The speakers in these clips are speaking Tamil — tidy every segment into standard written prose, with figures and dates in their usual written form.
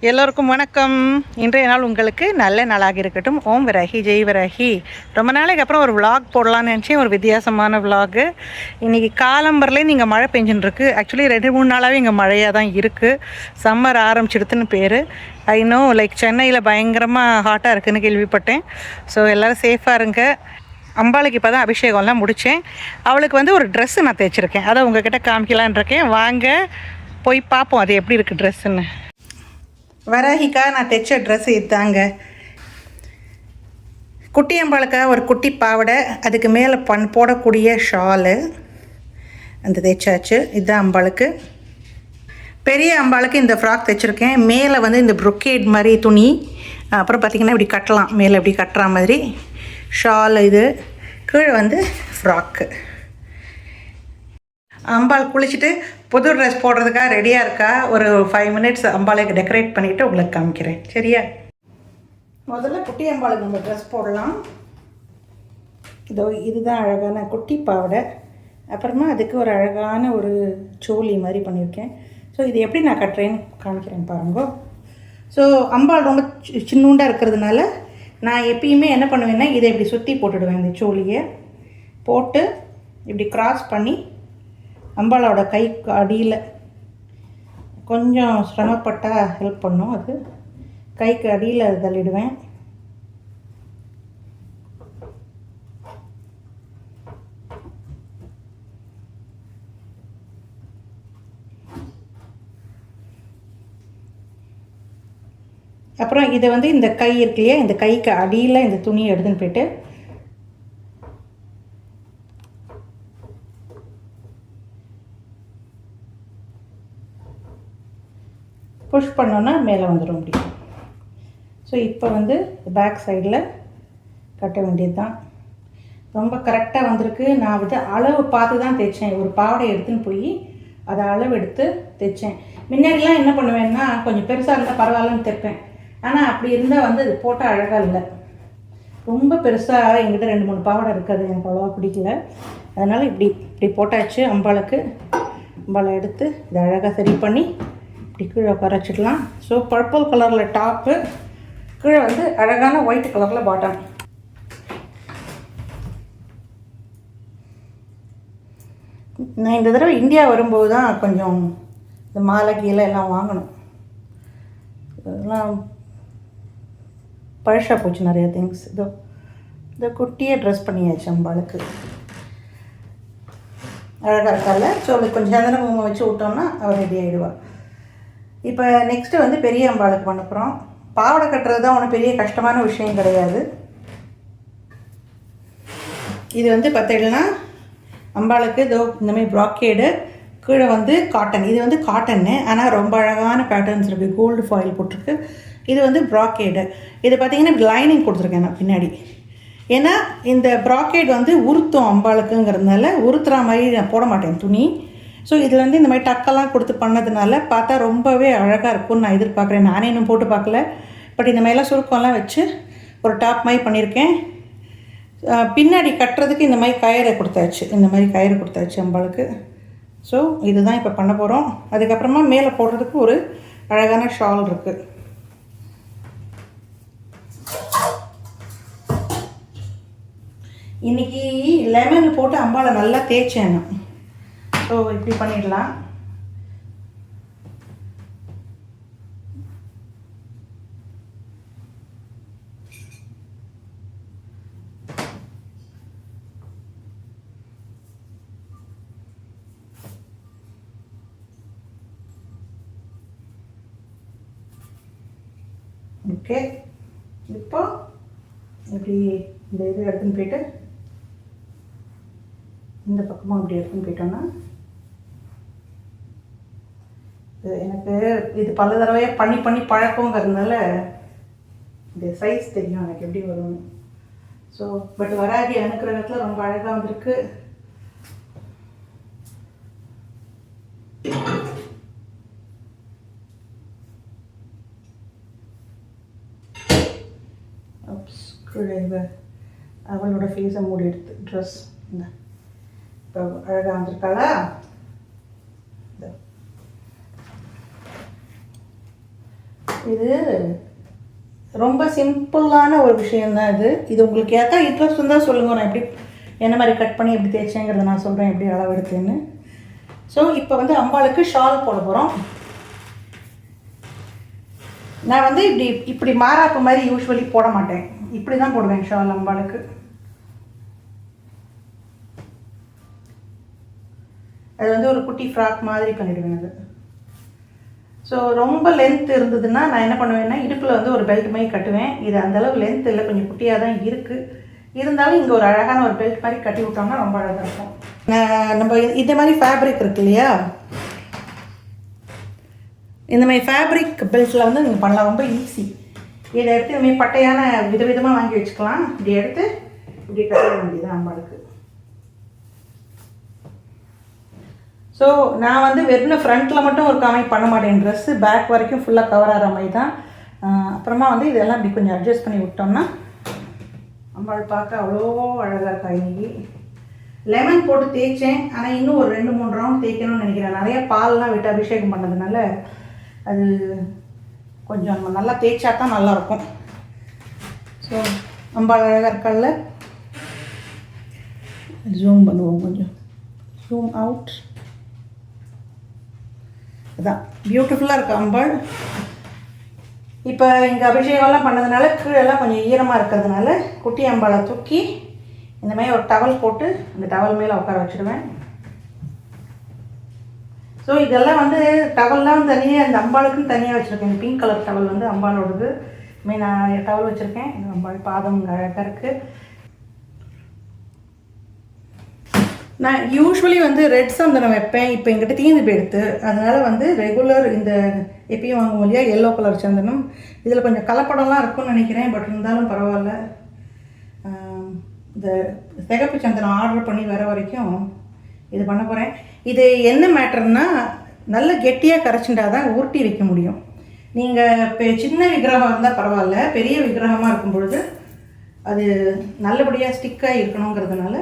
எல்லோருக்கும் வணக்கம். இன்றைய நாள் உங்களுக்கு நல்ல நாளாக இருக்கட்டும். ஓம் விராகி ஜெய் விராகி. ரொம்ப நாளைக்கு அப்புறம் ஒரு விலாக் போடலான்னு நினச்சேன். ஒரு வித்தியாசமான விலாகு. இன்றைக்கி காலம்பரிலே இங்கே மழை பெஞ்சுன்னு இருக்கு. ஆக்சுவலி 2-3 நாளாகவே இங்கே மழையாக தான் இருக்குது. சம்மர் ஆரம்பிச்சிடுதுன்னு பேர். ஐநோ லைக் சென்னையில் பயங்கரமாக ஹாட்டாக இருக்குதுன்னு கேள்விப்பட்டேன். ஸோ எல்லோரும் சேஃபாக இருங்க. அம்பாளுக்கு இப்போ தான் அபிஷேகம்லாம் முடித்தேன். அவளுக்கு வந்து ஒரு ட்ரெஸ்ஸு நான் தைச்சிருக்கேன். அதை உங்ககிட்ட காமிக்கலான் இருக்கேன். வாங்க போய் பார்ப்போம் அது எப்படி இருக்குது ட்ரெஸ்ஸுன்னு. வராகிக்கா நான் தைச்ச ட்ரெஸ் இதுதாங்க. குட்டி அம்பாளுக்காக ஒரு குட்டி பாவடை, அதுக்கு மேலே போடக்கூடிய ஷாலு அந்த தைச்சாச்சு. இதுதான் அம்பாளுக்கு. பெரிய அம்பாளுக்கு இந்த ஃப்ராக் தைச்சிருக்கேன். மேலே வந்து இந்த ப்ரொக்கேட் மாதிரி துணி, அப்புறம் பார்த்திங்கன்னா இப்படி கட்டலாம், மேலே இப்படி கட்டுற மாதிரி ஷால். இது கீழே வந்து ஃப்ராக்கு. அம்பாள் குளிச்சுட்டு புது ட்ரெஸ் போடுறதுக்காக ரெடியாக இருக்கா. ஒரு 5 மினிட்ஸ் அம்பாளுக்கு டெக்கரேட் பண்ணிவிட்டு உங்களுக்கு காமிக்கிறேன், சரியா? முதல்ல குட்டி அம்பாளுக்கு நம்ம ட்ரெஸ் போடலாம். இதோ இதுதான் அழகான குட்டி பாவடை. அப்புறமா அதுக்கு ஒரு அழகான ஒரு சோலி மாதிரி பண்ணியிருக்கேன். ஸோ இது எப்படி நான் கட்டுறேன்னு காமிக்கிறேன் பாருங்க. ஸோ அம்பாள் ரொம்ப சின்னூண்டாக இருக்கிறதுனால நான் எப்பயுமே என்ன பண்ணுவேன்னா இதை இப்படி சுற்றி போட்டுடுவேன். இந்த சோழியை போட்டு இப்படி க்ராஸ் பண்ணி அம்பாளோட கைக்கு அடியில் கொஞ்சம் சிரமப்பட்டால் ஹெல்ப் பண்ணும். அது கைக்கு அடியில் அது தள்ளிடுவேன். அப்புறம் இதை வந்து இந்த கை இருக்கு இல்லையா, இந்த கைக்கு அடியில் இந்த துணியை எடுத்துன்னு போய்ட்டு புஷ் பண்ணோன்னா மேலே வந்துடும் முடியும். ஸோ இப்போ வந்து பேக் சைடில் கட்ட வேண்டியது தான். ரொம்ப கரெக்டாக வந்திருக்கு. நான் வந்து அளவு பார்த்து தான் தைச்சேன். ஒரு பாவடை எடுத்துன்னு போய் அதை அளவு எடுத்து தைச்சேன். முன்னாடிலாம் என்ன பண்ணுவேன்னா கொஞ்சம் பெருசாக இருந்தால் பரவாயில்லன்னு தைப்பேன். ஆனால் அப்படி இருந்தால் வந்து அது போட்டால் அழகாக இல்லை. ரொம்ப பெருசாக எங்கிட்ட 2-3 பாவடை இருக்காது, எனக்கு அவ்வளோவா பிடிக்கல. அதனால் இப்படி போட்டாச்சு. அம்பாளுக்கு அம்பாளை எடுத்து இதை அழகாக சரி பண்ணி கீழே உட்கார வச்சுக்கலாம். ஸோ பர்பிள் கலரில் டாப்பு, கீழே வந்து அழகான ஒயிட் கலரில் பாட்டம். நான் இந்த தடவை இந்தியா வரும்போது தான் கொஞ்சம் இந்த மாலை கீழே எல்லாம் வாங்கணும். இதெல்லாம் பழசாக போச்சு நிறைய திங்ஸ். இந்த குட்டியை ட்ரெஸ் பண்ணியாச்சு அம்பாளுக்கு. அழகாக இருக்கால. ஸோ அவளுக்கு கொஞ்சம் சந்தன குங்குமம் வச்சு விட்டோம்னா அவள் ரெடி ஆகிடுவாள். இப்போ நெக்ஸ்ட்டு வந்து பெரிய அம்பாளுக்கு பண்ண போகிறோம். பாவடை கட்டுறது தான் ஒன்றும் பெரிய கஷ்டமான விஷயம் கிடையாது. இது வந்து பார்த்தீங்கன்னா அம்பாளுக்கு இதோ இந்தமாதிரி ப்ராக்கேடு, கீழே வந்து காட்டன். இது வந்து காட்டன்னு, ஆனால் ரொம்ப அழகான பேட்டர்ன்ஸ் இருக்குது. கோல்டு ஃபாயில் போட்டிருக்கு. இது வந்து ப்ராக்கேடு. இது பார்த்திங்கன்னா இப்படி லைனிங் கொடுத்துருக்கேன் நான் பின்னாடி. ஏன்னா இந்த ப்ராக்கேட் வந்து உருத்தும் அம்பாளுக்குங்கிறதுனால உருத்துற மாதிரி நான் போட மாட்டேன் துணி. ஸோ இதில் வந்து இந்த மாதிரி டக்கெல்லாம் கொடுத்து பண்ணதுனால பார்த்தா ரொம்பவே அழகாக இருக்கும்னு நான் எதிர்பார்க்குறேன். நானே இன்னும் போட்டு பார்க்கல. பட் இந்த மாதிரிலாம் சுருக்கம்லாம் வச்சு ஒரு டாப் மாதிரி பண்ணியிருக்கேன். பின்னாடி கட்டுறதுக்கு இந்த மாதிரி கயிறை கொடுத்தாச்சு. இந்த மாதிரி கயிறு கொடுத்தாச்சு அம்பாளுக்கு. ஸோ இதுதான் இப்போ பண்ண போகிறோம். அதுக்கப்புறமா மேலே போடுறதுக்கு ஒரு அழகான ஷால் இருக்குது. இன்றைக்கி லெமன் போட்டு அம்பாளை நல்லா தேய்ச்சேன் நான். ஸோ இப்படி பண்ணிடலாம். ஓகே, இப்போ இப்படி இந்த இது எடுத்துன்னு போய்ட்டு இந்த பக்கமாக இப்படி எடுத்துன்னு போயிட்டோன்னா எனக்கு இது பல தடவையாக பண்ணி பழக்கங்கிறதுனால இந்த சைஸ் தெரியும் எனக்கு எப்படி வரும். ஸோ பட் வராகி அனுக்கிரகத்தில் ரொம்ப அழகாக வந்திருக்கு. அவளோட ஃபேஸை மூடி எடுத்து ட்ரெஸ் இந்த இப்போ அழகாக வந்திருக்காளா. இது ரொம்ப சிம்பிளான ஒரு விஷயந்தான் இது உங்களுக்கு ஏதா இன்ட்ரெஸ்ட் இருந்தால் சொல்லுங்கள், நான் எப்படி என்ன மாதிரி கட் பண்ணி எப்படி தேய்ச்சேங்கிறத நான் சொல்கிறேன், எப்படி அளவு எடுத்தேன்னு. ஸோ இப்போ வந்து அம்பாளுக்கு ஷால் போட போகிறோம். நான் வந்து இப்படி மாறாப்பு மாதிரி யூஸ்வலி போட மாட்டேன், இப்படி தான் போடுவேன் ஷால் அம்பாளுக்கு. அது வந்து ஒரு குட்டி ஃப்ராக் மாதிரி பண்ணிவிடுவேன் அது. ஸோ ரொம்ப லென்த் இருந்ததுன்னா நான் என்ன பண்ணுவேன்னா இடுப்பில் வந்து ஒரு பெல்ட் மாதிரி கட்டுவேன். இது அந்தளவு லென்த் இல்லை, கொஞ்சம் குட்டியாக தான் இருக்குது. இருந்தாலும் இங்கே ஒரு அழகான ஒரு பெல்ட் மாதிரி கட்டி விட்டோம்னா ரொம்ப அழகாக இருக்கும். நம்ம இந்த மாதிரி ஃபேப்ரிக் இருக்கு இல்லையா, இந்த மாதிரி ஃபேப்ரிக் பெல்ட்டில் வந்து நீங்கள் பண்ணலாம், ரொம்ப ஈஸி. இதை எடுத்து இந்த மாதிரி பட்டையான விதவிதமாக வாங்கி வச்சுக்கலாம். இப்படி எடுத்து இப்படி கட்ட வேண்டியது அம்பாளுக்கு. ஸோ நான் வந்து வெறும் ஃப்ரண்ட்டில் மட்டும் ஒரு காமை பண்ண மாட்டேன், ட்ரெஸ்ஸு பேக் வரைக்கும் ஃபுல்லாக கவர் ஆகிற மாதிரி தான். அப்புறமா வந்து இதெல்லாம் இப்படி கொஞ்சம் அட்ஜஸ்ட் பண்ணி விட்டோம்னா அம்பாள் பார்க்க அவ்வளோ அழகாக இருக்கா. இன்னைக்கு லெமன் போட்டு தேய்ச்சேன், ஆனால் இன்னும் ஒரு 2-3 ரவுண்ட் தேய்க்கணும்னு நினைக்கிறேன். நிறைய பால்லாம் விட்டு அபிஷேகம் பண்ணதுனால அது கொஞ்சம் நல்லா தேய்ச்சா தான் நல்லாயிருக்கும். ஸோ அம்பாள் அழகாக இருக்கால, ஜூம் பண்ணுவோம், கொஞ்சம் ஜூம் அவுட். அதான் பியூட்டிஃபுல்லாக இருக்குது அம்பாள். இப்போ இங்கே அபிஷேகம்லாம் பண்ணதுனால கீழெல்லாம் கொஞ்சம் ஈரமாக இருக்கிறதுனால குட்டி அம்பாளை தூக்கி இந்த மாதிரி ஒரு டவல் போட்டு அந்த டவல் மேலே உட்கார வச்சுடுவேன். ஸோ இதெல்லாம் வந்து டவல்லாம் தனியாக அந்த அம்பாளுக்குன்னு தனியாக வச்சுருக்கேன். பிங்க் கலர் டவல் வந்து அம்பாளோடது. நான் டவல் வச்சுருக்கேன். இந்த அம்பாள் பாதம் அழகாக இருக்குது. நான் யூஸ்வலி வந்து ரெட் சந்தனம் வைப்பேன், இப்போ எங்கிட்ட தீர்ந்து போயிடுத்து. அதனால் வந்து ரெகுலர் இந்த எப்பயும் வாங்குவோம் இல்லையா எல்லோ கலர் சந்தனம், இதில் கொஞ்சம் கலப்படம்லாம் இருக்கும்னு நினைக்கிறேன். பட் இருந்தாலும் பரவாயில்ல. இந்த சிகப்பு சந்தனம் ஆர்டர் பண்ணி வர வரைக்கும் இது பண்ண போகிறேன். இது என்ன மேட்டர்னா, நல்ல கெட்டியாக கரைச்சிண்டா தான் உருட்டி வைக்க முடியும். நீங்கள் இப்போ சின்ன விக்கிரகம் இருந்தால் பரவாயில்ல, பெரிய விக்கிரகமாக இருக்கும் பொழுது அது நல்லபடியாக ஸ்டிக்காக இருக்கணுங்கிறதுனால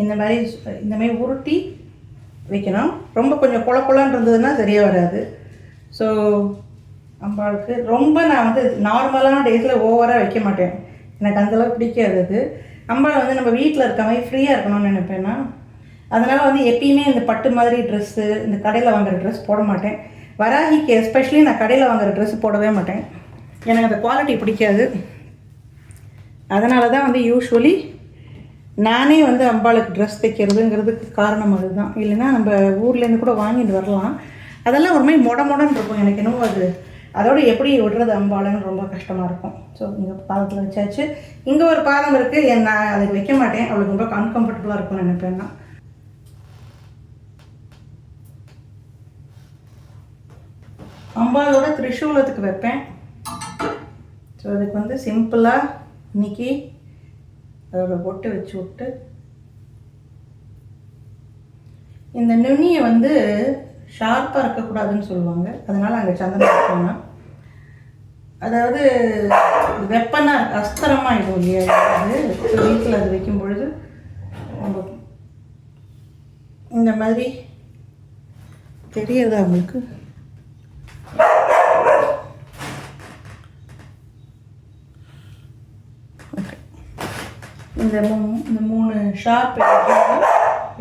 இந்த மாதிரி உருட்டி வைக்கணும். ரொம்ப கொஞ்சம் குழக்குழன்னு இருந்ததுன்னா சரியாக வராது. ஸோ அம்பாளுக்கு ரொம்ப நான் வந்து நார்மலான டேஸில் ஓவராக வைக்க மாட்டேன், எனக்கு அந்தளவுக்கு பிடிக்காது அது. அம்பாள் வந்து நம்ம வீட்டில் இருக்க மாதிரி ஃப்ரீயாக இருக்கணும்னு நினைப்பேன்னா, அதனால் வந்து எப்பயுமே இந்த பட்டு மாதிரி ட்ரெஸ்ஸு, இந்த கடையில் வாங்குகிற ட்ரெஸ் போட மாட்டேன். வராகிக்கு எஸ்பெஷலி நான் கடையில் வாங்குகிற ட்ரெஸ் போடவே மாட்டேன், எனக்கு அந்த குவாலிட்டி பிடிக்காது. அதனால தான் வந்து யூஸ்வலி நானே வந்து அம்பாளுக்கு ட்ரெஸ் தைக்கிறதுங்கிறதுக்கு காரணம் அதுதான். இல்லைன்னா நம்ம ஊர்லேருந்து கூட வாங்கிட்டு வரலாம், அதெல்லாம் ஒரு மாதிரி மொடன்னு இருக்கும். எனக்கு என்னவோ அது அதோடு எப்படி விடுறது அம்பாளுன்னு ரொம்ப கஷ்டமாக இருக்கும். ஸோ இங்கே பாதத்தில் வச்சாச்சு. இங்கே ஒரு பாதம் இருக்குது, நான் அதுக்கு வைக்க மாட்டேன், அவளுக்கு ரொம்ப அன்கம்ஃபர்டபுளாக இருக்கும்னு நினைப்பேன்னா. அம்பாளோட திரிசூலத்துக்கு வைப்பேன். ஸோ அதுக்கு வந்து சிம்பிளாக இன்றைக்கி அதோட பொட்டு வச்சு விட்டு, இந்த நுனியை வந்து ஷார்ப்பாக இருக்கக்கூடாதுன்னு சொல்லுவாங்க, அதனால் அங்கே சந்தனம் வைக்கணும். அதாவது வெப்பனாக இருக்கு, அஸ்திரமாக இருக்கும் இல்லையா அது. வீட்டில் அது வைக்கும் பொழுது நம்ம இந்த மாதிரி தெரியுதா உங்களுக்கு? இந்த 3 ஷார்ப்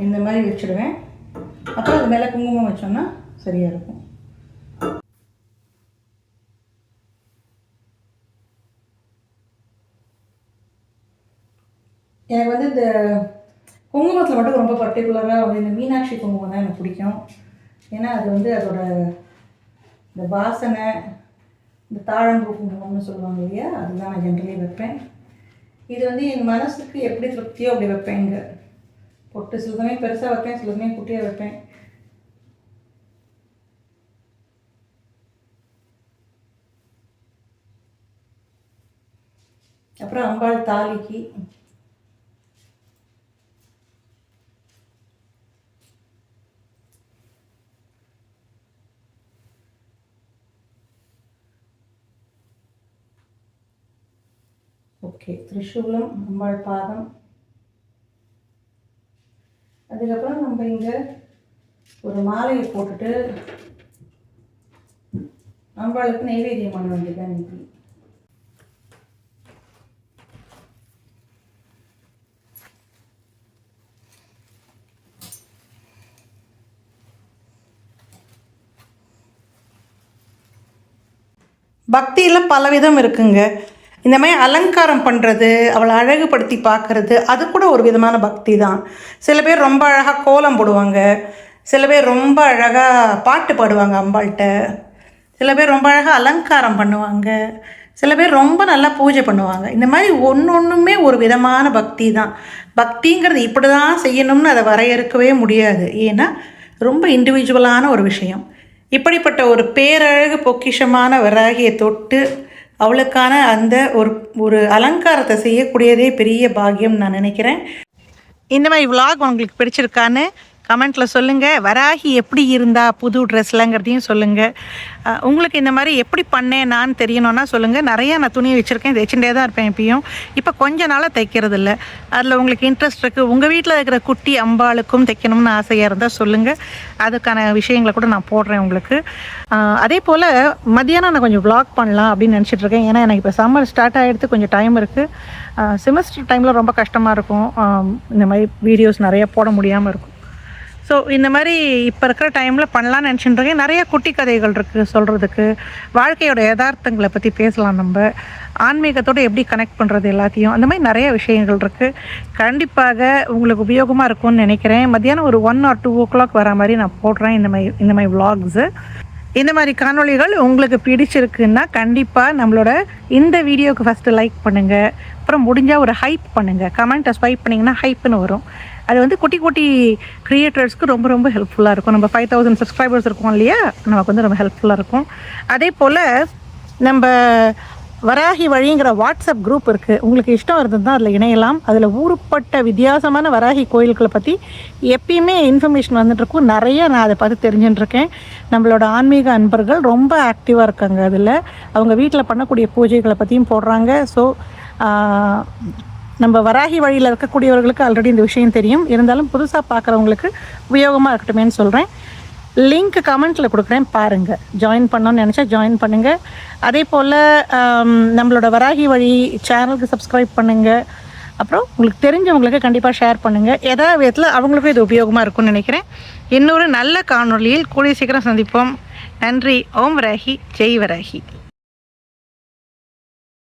இந்த மாதிரி வச்சுடுவேன். அப்புறம் அது மேலே குங்குமம் வச்சோம்னா சரியாக இருக்கும். எனக்கு வந்து இந்த குங்குமத்தில் மட்டும் ரொம்ப பர்டிகுலராக வந்து இந்த மீனாட்சி குங்குமம் தான் எனக்கு பிடிக்கும். ஏன்னா அது வந்து அதோட இந்த வாசனை, இந்த தாழம்பூ குங்குமம்னு சொல்லுவாங்க இல்லையா, அதுதான் நான் ஜென்ரலி வைப்பேன். இது வந்து என் மனசுக்கு எப்படி திருப்தியோ அப்படி வைப்பேன். இங்கே பொட்டு சில சமயம் பெருசாக வைப்பேன், சில சமயம் குட்டியாக வைப்பேன். அப்புறம் அம்பாள் தாலிக்கு ஓகே. திரிசூலம், அம்பாள் பாதம், அதுக்கப்புறம் நம்ம இங்கே ஒரு மாலையை போட்டுட்டு அம்பாளுக்கு நைவேத்தியம் பண்ண வேண்டியதான் இன்னைக்கு. பக்தியில் பலவிதம் இருக்குங்க. இந்த மாதிரி அலங்காரம் பண்ணுறது, அவளை அழகுபடுத்தி பார்க்குறது, அது கூட ஒரு விதமான பக்தி தான். சில பேர் ரொம்ப அழகாக கோலம் போடுவாங்க, சில பேர் ரொம்ப அழகாக பாட்டு பாடுவாங்க அம்பாள்கிட்ட, சில பேர் ரொம்ப அழகாக அலங்காரம் பண்ணுவாங்க, சில பேர் ரொம்ப நல்லா பூஜை பண்ணுவாங்க. இந்த மாதிரி ஒன்றுமே ஒரு விதமான பக்தி தான். பக்திங்கிறது இப்படி தான் செய்யணும்னு அதை வரையறுக்கவே முடியாது. ஏன்னா ரொம்ப இண்டிவிஜுவலான ஒரு விஷயம். இப்படிப்பட்ட ஒரு பேரழகு பொக்கிஷமான வராகியை தொட்டு அவளுக்கான அந்த ஒரு அலங்காரத்தை செய்யக்கூடியதே பெரிய பாக்கியம் நான் நினைக்கிறேன். இந்த மாதிரி விலாக் உங்களுக்கு பிடிச்சிருக்கான்னு கமெண்ட்டில் சொல்லுங்கள். வராகி எப்படி இருந்தா புது ட்ரெஸ்லங்கிறதையும் சொல்லுங்கள். உங்களுக்கு இந்த மாதிரி எப்படி பண்ணேன் நான் தெரியணும்னா சொல்லுங்கள். நிறையா நான் துணி வச்சுருக்கேன், தைச்சுட்டே தான் இருப்பேன் எப்பயும். இப்போ கொஞ்ச நாளாக தைக்கிறது இல்லை. அதில் உங்களுக்கு இன்ட்ரெஸ்ட் இருக்குது, உங்கள் வீட்டில் இருக்கிற குட்டி அம்பாளுக்கும் தைக்கணும்னு ஆசையாக இருந்தால் சொல்லுங்கள். அதுக்கான விஷயங்களை கூட நான் போடுறேன் உங்களுக்கு. அதே போல் மத்தியானம் நான் கொஞ்சம் விலாக் பண்ணலாம் அப்படின்னு நினச்சிட்ருக்கேன். ஏன்னா எனக்கு இப்போ சம்மர் ஸ்டார்ட் ஆகிடுது, கொஞ்சம் டைம் இருக்குது. செமஸ்டர் டைமில் ரொம்ப கஷ்டமாக இருக்கும், இந்த மாதிரி வீடியோஸ் நிறையா போட முடியாமல் இருக்கும். ஸோ இந்த மாதிரி இப்போ இருக்கிற டைமில் பண்ணலான்னு நினச்சிட்டுருக்கேன். நிறைய குட்டி கதைகள் இருக்குது சொல்கிறதுக்கு. வாழ்க்கையோட யதார்த்தங்களை பற்றி பேசலாம், நம்ம ஆன்மீகத்தோடு எப்படி கனெக்ட் பண்ணுறது எல்லாத்தையும், அந்த மாதிரி நிறைய விஷயங்கள் இருக்குது. கண்டிப்பாக உங்களுக்கு உபயோகமாக இருக்கும்னு நினைக்கிறேன். மத்தியானம் ஒரு 1 or 2 o'clock வர மாதிரி நான் போடுறேன் இந்த மாதிரி விலாக்ஸு. இந்த மாதிரி காணொளிகள் உங்களுக்கு பிடிச்சிருக்குன்னா கண்டிப்பாக நம்மளோட இந்த வீடியோவுக்கு ஃபஸ்ட்டு லைக் பண்ணுங்கள். அப்புறம் முடிஞ்சால் ஒரு ஹைப் பண்ணுங்கள். கமெண்ட்டை ஸ்வைப் பண்ணிங்கன்னா ஹைப்புன்னு வரும். அது வந்து குட்டி குட்டி க்ரியேட்டர்ஸ்க்கு ரொம்ப ரொம்ப ஹெல்ப்ஃபுல்லாக இருக்கும். நம்ம 5000 சப்ஸ்கிரைபர்ஸ் இருக்கோம் இல்லையா, நமக்கு வந்து ரொம்ப ஹெல்ப்ஃபுல்லாக இருக்கும். அதே போல் நம்ம வராகி வழிங்கிற வாட்ஸ்அப் குரூப் இருக்குது. உங்களுக்கு இஷ்டம் இருந்ததுன்னா அதில் இணையலாம். அதில் ஊருப்பட்ட வித்தியாசமான வராகி கோயில்களை பற்றி எப்பயுமே இன்ஃபர்மேஷன் வந்துட்டுருக்கும். நிறைய நான் அதை பார்த்து தெரிஞ்சுட்டுருக்கேன். நம்மளோட ஆன்மீக அன்பர்கள் ரொம்ப ஆக்டிவாக இருக்காங்க. அதில் அவங்க வீட்டில் பண்ணக்கூடிய பூஜைகளை பற்றியும் போடுறாங்க. ஸோ நம்ம வராகி வழியில் இருக்கக்கூடியவர்களுக்கு ஆல்ரெடி இந்த விஷயம் தெரியும். இருந்தாலும் புதுசாக பார்க்குறவங்களுக்கு உபயோகமாக இருக்கட்டுமேன்னு சொல்கிறேன். லிங்க் கமெண்ட்டில் கொடுக்குறேன், பாருங்கள். ஜாயின் பண்ணோன்னு நினச்சா ஜாயின் பண்ணுங்கள். அதே போல் நம்மளோட வராகி வழி சேனலுக்கு சப்ஸ்கிரைப் பண்ணுங்கள். அப்புறம் உங்களுக்கு தெரிஞ்சவங்களுக்கு கண்டிப்பாக ஷேர் பண்ணுங்கள். ஏதாவது விதத்தில் அவங்களுக்கும் இது உபயோகமாக இருக்கும்னு நினைக்கிறேன். இன்னொரு நல்ல காணொளியில் கூடிய சீக்கிரம் சந்திப்போம். நன்றி. ஓம் வராகி, ஜெய் வராகி.